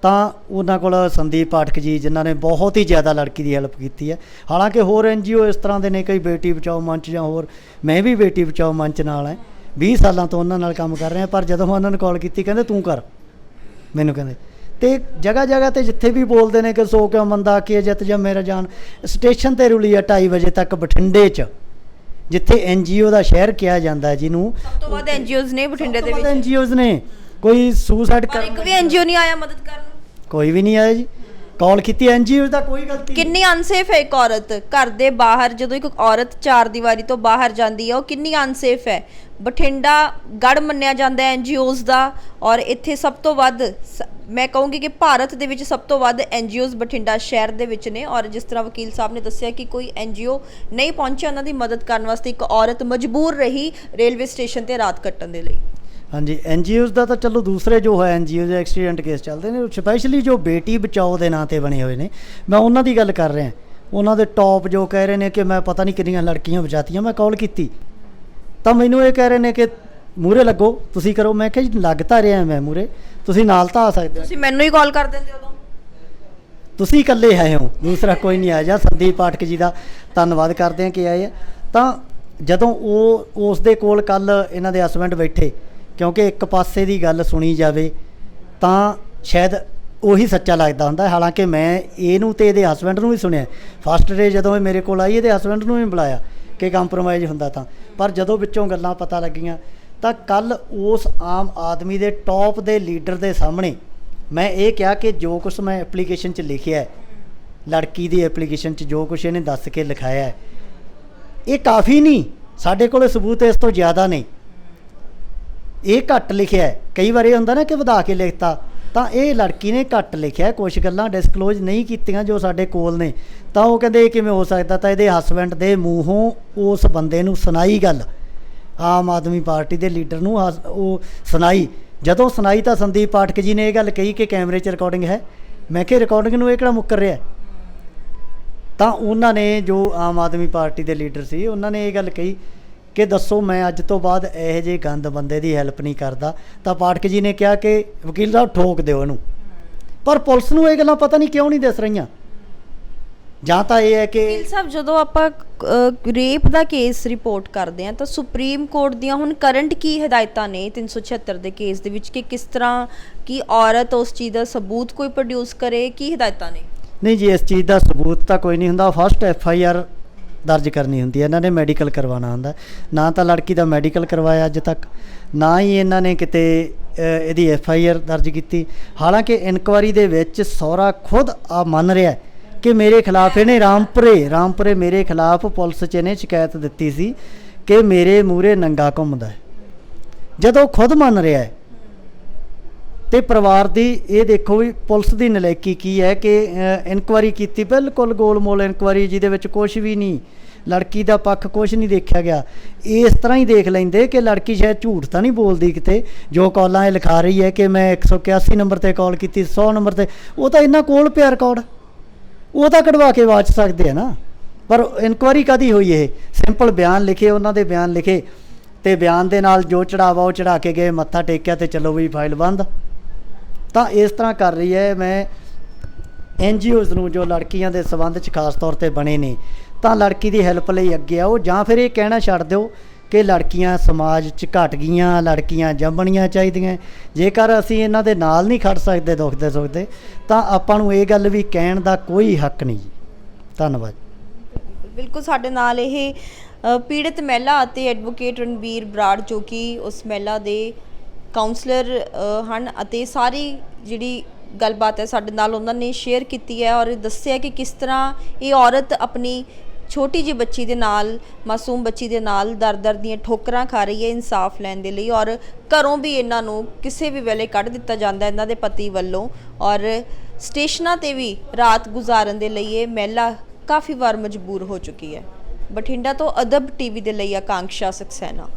ਤਾਂ ਉਹਨਾਂ ਕੋਲ ਸੰਦੀਪ ਪਾਠਕ ਜੀ, ਜਿਨ੍ਹਾਂ ਨੇ ਬਹੁਤ ਹੀ ਜ਼ਿਆਦਾ ਲੜਕੀ ਦੀ ਹੈਲਪ ਕੀਤੀ ਹੈ। ਹਾਲਾਂਕਿ ਹੋਰ NGO ਇਸ ਤਰ੍ਹਾਂ ਦੇ ਨੇ, ਕਈ ਬੇਟੀ ਬਚਾਓ ਮੰਚ ਜਾਂ ਹੋਰ, ਮੈਂ ਵੀ ਬੇਟੀ ਬਚਾਓ ਮੰਚ ਨਾਲ ਹੈ, 20 ਸਾਲਾਂ ਤੋਂ ਉਹਨਾਂ ਨਾਲ ਕੰਮ ਕਰ ਰਹੇ ਹਾਂ। ਪਰ ਜਦੋਂ ਮੈਂ ਉਹਨਾਂ ਨੂੰ ਕਾਲ ਕੀਤੀ, ਕਹਿੰਦੇ ਤੂੰ ਕਰ, ਮੈਨੂੰ ਕਹਿੰਦੇ। ਤੇ ਜਗ੍ਹਾ ਤੇ ਜਿੱਥੇ ਵੀ ਬੋਲਦੇ ਨੇ ਕਿ ਸੋ ਕਿਉਂ ਮੰਦਾ ਕੀ ਜਿੱਤ ਜਾਂ ਮੇਰਾ ਜਾਨ, ਸਟੇਸ਼ਨ 'ਤੇ ਰੁਲੀ ਆ 2:30 ਵਜੇ ਤੱਕ ਬਠਿੰਡੇ 'ਚ, ਜਿੱਥੇ NGO ਦਾ ਸ਼ਹਿਰ ਕਿਹਾ ਜਾਂਦਾ, ਜਿਹਨੂੰ ਸਭ ਤੋਂ ਵੱਧ NGOs ਨੇ ਬਠਿੰਡੇ ਦੇ ਵਿੱਚ। NGOs ਨੇ, ਕੋਈ ਸੁਸਾਈਡ ਪਰ ਇੱਕ ਵੀ NGO ਨਹੀਂ ਆਇਆ ਮਦਦ ਕਰਨ? ਕੋਈ ਵੀ ਨਹੀਂ ਆਇਆ ਜੀ। ਕਾਲ ਕੀਤੀ, ਐਨਜੀਓ ਦਾ ਕੋਈ ਗਲਤੀ ਨਹੀਂ। ਕਿੰਨੀ ਅਨਸੇਫ ਹੈ ਇੱਕ ਔਰਤ ਘਰ ਦੇ ਬਾਹਰ, ਜਦੋਂ ਇੱਕ ਔਰਤ ਚਾਰ ਦੀਵਾਰੀ ਤੋਂ ਬਾਹਰ ਜਾਂਦੀ ਹੈ ਉਹ ਕਿੰਨੀ ਅਨਸੇਫ ਹੈ। ਬਠਿੰਡਾ ਗੜ ਮੰਨਿਆ ਜਾਂਦਾ ਹੈ ਐਨਜੀਓਜ਼ ਦਾ, ਔਰ ਇੱਥੇ ਸਭ ਤੋਂ ਵੱਧ ਮੈਂ ਕਹੂੰਗੀ ਕਿ ਭਾਰਤ ਦੇ ਵਿੱਚ ਸਭ ਤੋਂ ਵੱਧ ਐਨਜੀਓਜ਼ ਬਠਿੰਡਾ ਸ਼ਹਿਰ ਦੇ ਵਿੱਚ ਨੇ। ਔਰ ਜਿਸ ਤਰ੍ਹਾਂ ਵਕੀਲ ਸਾਹਿਬ ਨੇ ਦੱਸਿਆ ਕਿ ਕੋਈ ਐਨਜੀਓ ਨਹੀਂ ਪਹੁੰਚਿਆ ਉਹਨਾਂ ਦੀ ਮਦਦ ਕਰਨ ਵਾਸਤੇ, ਇੱਕ ਔਰਤ ਮਜਬੂਰ ਰਹੀ ਰੇਲਵੇ ਸਟੇਸ਼ਨ ਤੇ ਰਾਤ ਕੱਟਣ ਦੇ ਲਈ। ਹਾਂਜੀ, ਐਨਜੀਓਜ਼ ਦਾ ਤਾਂ ਚਲੋ ਦੂਸਰੇ ਜੋ ਹੈ ਐਨਜੀਓ ਦੇ ਐਕਸੀਡੈਂਟ ਕੇਸ ਚੱਲਦੇ ਨੇ, ਸਪੈਸ਼ਲੀ ਜੋ ਬੇਟੀ ਬਚਾਓ ਦੇ ਨਾਂ 'ਤੇ ਬਣੇ ਹੋਏ ਨੇ, ਮੈਂ ਉਹਨਾਂ ਦੀ ਗੱਲ ਕਰ ਰਿਹਾ। ਉਹਨਾਂ ਦੇ ਟੌਪ ਜੋ ਕਹਿ ਰਹੇ ਨੇ ਕਿ ਮੈਂ ਪਤਾ ਨਹੀਂ ਕਿੰਨੀਆਂ ਲੜਕੀਆਂ ਬਚਾਤੀਆਂ, ਮੈਂ ਕਾਲ ਕੀਤੀ ਤਾਂ ਮੈਨੂੰ ਇਹ ਕਹਿ ਰਹੇ ਨੇ ਕਿ ਮੂਹਰੇ ਲੱਗੋ, ਤੁਸੀਂ ਕਰੋ। ਮੈਂ ਕਿਹਾ ਜੀ ਲੱਗ ਤਾਂ ਰਿਹਾ ਮੈਂ ਮੂਹਰੇ, ਤੁਸੀਂ ਨਾਲ ਤਾਂ ਆ ਸਕਦੇ ਹੋ। ਤੁਸੀਂ ਮੈਨੂੰ ਹੀ ਕਾਲ ਕਰ ਦਿੰਦੇ ਉਦੋਂ। ਤੁਸੀਂ ਇਕੱਲੇ ਆਏ ਹੋ, ਦੂਸਰਾ ਕੋਈ ਨਹੀਂ ਆਇਆ। ਜਾਂ ਸੰਦੀਪ ਪਾਠਕ ਜੀ ਦਾ ਧੰਨਵਾਦ ਕਰਦੇ ਹਾਂ ਕਿ ਆਏ ਆ। ਤਾਂ ਜਦੋਂ ਉਹ ਉਸ ਦੇ ਕੋਲ ਕੱਲ ਇਹਨਾਂ ਦੇ ਹਸਬੈਂਡ ਬੈਠੇ, ਕਿਉਂਕਿ ਇੱਕ ਪਾਸੇ ਦੀ ਗੱਲ ਸੁਣੀ ਜਾਵੇ ਤਾਂ ਸ਼ਾਇਦ ਉਹੀ ਸੱਚਾ ਲੱਗਦਾ ਹੁੰਦਾ। ਹਾਲਾਂਕਿ ਮੈਂ ਇਹਨੂੰ ਤੇ ਇਹਦੇ ਹਸਬੈਂਡ ਨੂੰ ਵੀ ਸੁਣਿਆ। ਫਸਟ ਡੇ ਜਦੋਂ ਇਹ ਮੇਰੇ ਕੋਲ ਆਈ ਇਹਦੇ ਹਸਬੈਂਡ ਨੂੰ ਵੀ ਬੁਲਾਇਆ ਕਿ ਕੰਪਰੋਮਾਈਜ਼ ਹੁੰਦਾ ਤਾਂ, ਪਰ ਜਦੋਂ ਵਿੱਚੋਂ ਗੱਲਾਂ ਪਤਾ ਲੱਗੀਆਂ ਤਾਂ ਕੱਲ ਉਸ ਆਮ ਆਦਮੀ ਦੇ ਟੌਪ ਦੇ ਲੀਡਰ ਦੇ ਸਾਹਮਣੇ ਮੈਂ ਇਹ ਕਿਹਾ ਕਿ ਜੋ ਕੁਛ ਮੈਂ ਐਪਲੀਕੇਸ਼ਨ 'ਚ ਲਿਖਿਆ, ਲੜਕੀ ਦੀ ਐਪਲੀਕੇਸ਼ਨ 'ਚ ਜੋ ਕੁਛ ਇਹਨੇ ਦੱਸ ਕੇ ਲਿਖਾਇਆ ਹੈ, ਇਹ ਕਾਫੀ ਨਹੀਂ, ਸਾਡੇ ਕੋਲ ਸਬੂਤ ਇਸ ਤੋਂ ਜ਼ਿਆਦਾ ਨਹੀਂ। ਇਹ ਘੱਟ ਲਿਖਿਆ ਹੈ। ਕਈ ਵਾਰ ਇਹ ਹੁੰਦਾ ਨਾ ਕਿ ਵਧਾ ਕੇ ਲਿਖਤਾ, ਤਾਂ ਇਹ ਲੜਕੀ ਨੇ ਘੱਟ ਲਿਖਿਆ। ਕੁਛ ਗੱਲਾਂ ਡਿਸਕਲੋਜ਼ ਨਹੀਂ ਕੀਤੀਆਂ ਜੋ ਸਾਡੇ ਕੋਲ ਨੇ। ਤਾਂ ਉਹ ਕਹਿੰਦੇ ਇਹ ਕਿਵੇਂ ਹੋ ਸਕਦਾ, ਤਾਂ ਇਹਦੇ ਹਸਬੈਂਡ ਦੇ ਮੂੰਹੋਂ ਉਸ ਬੰਦੇ ਨੂੰ ਸੁਣਾਈ ਗੱਲ, ਆਮ ਆਦਮੀ ਪਾਰਟੀ ਦੇ ਲੀਡਰ ਨੂੰ ਉਹ ਸੁਣਾਈ। ਜਦੋਂ ਸੁਣਾਈ ਤਾਂ ਸੰਦੀਪ ਪਾਠਕ ਜੀ ਨੇ ਇਹ ਗੱਲ ਕਹੀ ਕਿ ਕੈਮਰੇ 'ਚ ਰਿਕਾਰਡਿੰਗ ਹੈ। ਮੈਂ ਕਿਹਾ ਰਿਕਾਰਡਿੰਗ ਨੂੰ ਇਹ ਕਿਹੜਾ ਮੁੱਕਰ ਰਿਹਾ। ਤਾਂ ਉਹਨਾਂ ਨੇ, ਜੋ ਆਮ ਆਦਮੀ ਪਾਰਟੀ ਦੇ ਲੀਡਰ ਸੀ, ਉਹਨਾਂ ਨੇ ਇਹ ਗੱਲ ਕਹੀ ਕਿ ਦੱਸੋ ਮੈਂ ਅੱਜ ਤੋਂ ਬਾਅਦ ਇਹੋ ਜਿਹੇ ਗੰਦ ਬੰਦੇ ਦੀ ਹੈਲਪ ਨਹੀਂ ਕਰਦਾ। ਤਾਂ ਪਾਠਕ ਜੀ ਨੇ ਕਿਹਾ ਕਿ ਵਕੀਲ ਸਾਹਿਬ ਠੋਕ ਦਿਓ ਇਹਨੂੰ। ਪਰ ਪੁਲਿਸ ਨੂੰ ਇਹ ਗੱਲਾਂ ਪਤਾ ਨਹੀਂ ਕਿਉਂ ਨਹੀਂ ਦਿਸ ਰਹੀਆਂ। ਜਾਂ ਤਾਂ ਇਹ ਹੈ ਕਿ ਵਕੀਲ ਸਾਹਿਬ, ਜਦੋਂ ਆਪਾਂ ਰੇਪ ਦਾ ਕੇਸ ਰਿਪੋਰਟ ਕਰਦੇ ਹਾਂ ਤਾਂ ਸੁਪਰੀਮ ਕੋਰਟ ਦੀਆਂ ਹੁਣ ਕਰੰਟ ਕੀ ਹਦਾਇਤਾਂ ਨੇ 376 ਦੇ ਕੇਸ ਦੇ ਵਿੱਚ, ਕਿ ਕਿਸ ਤਰ੍ਹਾਂ ਕਿ ਔਰਤ ਉਸ ਚੀਜ਼ ਦਾ ਸਬੂਤ ਕੋਈ ਪ੍ਰੋਡਿਊਸ ਕਰੇ, ਕੀ ਹਦਾਇਤਾਂ ਨੇ? ਨਹੀਂ ਜੀ, ਇਸ ਚੀਜ਼ ਦਾ ਸਬੂਤ ਤਾਂ ਕੋਈ ਨਹੀਂ ਹੁੰਦਾ। ਫਸਟ FIR ਦਰਜ ਕਰਨੀ ਹੁੰਦੀ ਹੈ, ਇਹਨਾਂ ਨੇ ਮੈਡੀਕਲ ਕਰਵਾਉਣਾ ਹੁੰਦਾ। ਨਾ ਤਾਂ ਲੜਕੀ ਦਾ ਮੈਡੀਕਲ ਕਰਵਾਇਆ ਅੱਜ ਤੱਕ, ਨਾ ਹੀ ਇਹਨਾਂ ਨੇ ਕਿਤੇ ਇਹਦੀ FIR ਦਰਜ ਕੀਤੀ। ਹਾਲਾਂਕਿ ਇਨਕੁਆਰੀ ਦੇ ਵਿੱਚ ਸਹੁਰਾ ਖੁਦ ਆ ਮੰਨ ਰਿਹਾ ਕਿ ਮੇਰੇ ਖਿਲਾਫ ਇਹਨੇ ਰਾਮਪੁਰੇ ਮੇਰੇ ਖਿਲਾਫ ਪੁਲਿਸ 'ਚ ਇਹਨੇ ਸ਼ਿਕਾਇਤ ਦਿੱਤੀ ਸੀ ਕਿ ਮੇਰੇ ਮੂਹਰੇ ਨੰਗਾ ਘੁੰਮਦਾ ਹੈ। ਜਦੋਂ ਖੁਦ ਮੰਨ ਰਿਹਾ ਹੈ ਤੇ ਪਰਿਵਾਰ ਦੀ ਇਹ ਦੇਖੋ ਵੀ ਪੁਲਿਸ ਦੀ ਨਲਾਇਕੀ ਕੀ ਹੈ ਕਿ ਇਨਕੁਆਰੀ ਕੀਤੀ, ਬਿਲਕੁਲ ਗੋਲਮੋਲ ਇਨਕੁਆਰੀ, ਜਿਹਦੇ ਵਿੱਚ ਕੁਛ ਵੀ ਨਹੀਂ, ਲੜਕੀ ਦਾ ਪੱਖ ਕੁਛ ਨਹੀਂ ਦੇਖਿਆ ਗਿਆ। ਇਸ ਤਰ੍ਹਾਂ ਹੀ ਦੇਖ ਲੈਂਦੇ ਕਿ ਲੜਕੀ ਸ਼ਾਇਦ ਝੂਠ ਤਾਂ ਨਹੀਂ ਬੋਲਦੀ ਕਿਤੇ। ਜੋ ਕਾਲਾਂ ਇਹ ਲਿਖਾ ਰਹੀ ਹੈ ਕਿ ਮੈਂ 181 ਨੰਬਰ 'ਤੇ ਕਾਲ ਕੀਤੀ, 100 ਨੰਬਰ 'ਤੇ, ਉਹ ਤਾਂ ਇਹਨਾਂ ਕੋਲ ਪਿਆ ਰਿਕਾਰਡ, ਉਹ ਤਾਂ ਕਢਵਾ ਕੇ ਵਾਚ ਸਕਦੇ ਆ ਨਾ। ਪਰ ਇਨਕੁਆਰੀ ਕਾਹਦੀ ਹੋਈ? ਇਹ ਸਿੰਪਲ ਬਿਆਨ ਲਿਖੇ, ਉਹਨਾਂ ਦੇ ਬਿਆਨ ਲਿਖੇ ਤੇ ਬਿਆਨ ਦੇ ਨਾਲ ਜੋ ਚੜਾਵਾ ਉਹ ਚੜਾ ਕੇ ਗਏ, ਮੱਥਾ ਟੇਕਿਆ ਤੇ ਚਲੋ ਵੀ ਫਾਈਲ ਬੰਦ। ਤਾਂ ਇਸ ਤਰ੍ਹਾਂ ਕਰ ਰਹੀ ਹੈ। ਮੈਂ NGOs ਨੂੰ ਜੋ ਲੜਕੀਆਂ ਦੇ ਸੰਬੰਧ 'ਚ ਖਾਸ ਤੌਰ 'ਤੇ ਬਣੇ ਨੇ, ਤਾਂ ਲੜਕੀ ਦੀ ਹੈਲਪ ਲਈ ਅੱਗੇ ਆਓ, ਜਾਂ ਫਿਰ ਇਹ ਕਹਿਣਾ ਛੱਡ ਦਿਓ ਕਿ ਲੜਕੀਆਂ ਸਮਾਜ 'ਚ ਘਟ ਗਈਆਂ, ਲੜਕੀਆਂ ਜੰਮਣੀਆਂ ਚਾਹੀਦੀਆਂ। ਜੇਕਰ ਅਸੀਂ ਇਹਨਾਂ ਦੇ ਨਾਲ ਨਹੀਂ ਖੜ ਸਕਦੇ ਦੁੱਖ ਦੇ ਸੁੱਖ ਦੇ, ਤਾਂ ਆਪਾਂ ਨੂੰ ਇਹ ਗੱਲ ਵੀ ਕਹਿਣ ਦਾ ਕੋਈ ਹੱਕ ਨਹੀਂ ਜੀ। ਧੰਨਵਾਦ। ਬਿਲਕੁਲ, ਸਾਡੇ ਨਾਲ ਇਹ ਪੀੜਤ ਮਹਿਲਾ ਅਤੇ ਐਡਵੋਕੇਟ ਰਣਬੀਰ ਬਰਾੜ, ਜੋ ਕਿ ਉਸ ਮਹਿਲਾ ਦੇ ਕਾਉਂਸਲਰ ਹਨ, ਅਤੇ ਸਾਰੀ ਜਿਹੜੀ ਗੱਲਬਾਤ ਹੈ ਸਾਡੇ ਨਾਲ ਉਹਨਾਂ ਨੇ ਸ਼ੇਅਰ ਕੀਤੀ ਹੈ ਔਰ ਦੱਸਿਆ ਕਿ ਕਿਸ ਤਰ੍ਹਾਂ ਇਹ ਔਰਤ ਆਪਣੀ ਛੋਟੀ ਜਿਹੀ ਬੱਚੀ ਦੇ ਨਾਲ, ਮਾਸੂਮ ਬੱਚੀ ਦੇ ਨਾਲ ਦਰ ਦੀਆਂ ਠੋਕਰਾਂ ਖਾ ਰਹੀ ਹੈ ਇਨਸਾਫ ਲੈਣ ਦੇ ਲਈ, ਔਰ ਘਰੋਂ ਵੀ ਇਹਨਾਂ ਨੂੰ ਕਿਸੇ ਵੀ ਵੇਲੇ ਕੱਢ ਦਿੱਤਾ ਜਾਂਦਾ ਇਹਨਾਂ ਦੇ ਪਤੀ ਵੱਲੋਂ, ਔਰ ਸਟੇਸ਼ਨਾਂ ਤੇ ਵੀ ਰਾਤ ਗੁਜ਼ਾਰਨ ਦੇ ਲਈ ਇਹ ਮਹਿਲਾ ਕਾਫੀ ਵਾਰ ਮਜਬੂਰ ਹੋ ਚੁੱਕੀ ਹੈ। ਬਠਿੰਡਾ ਤੋਂ ਅਦਬ TV ਦੇ ਲਈ ਆਕਾਂਕਸ਼ਾ ਸਕਸੈਨਾ।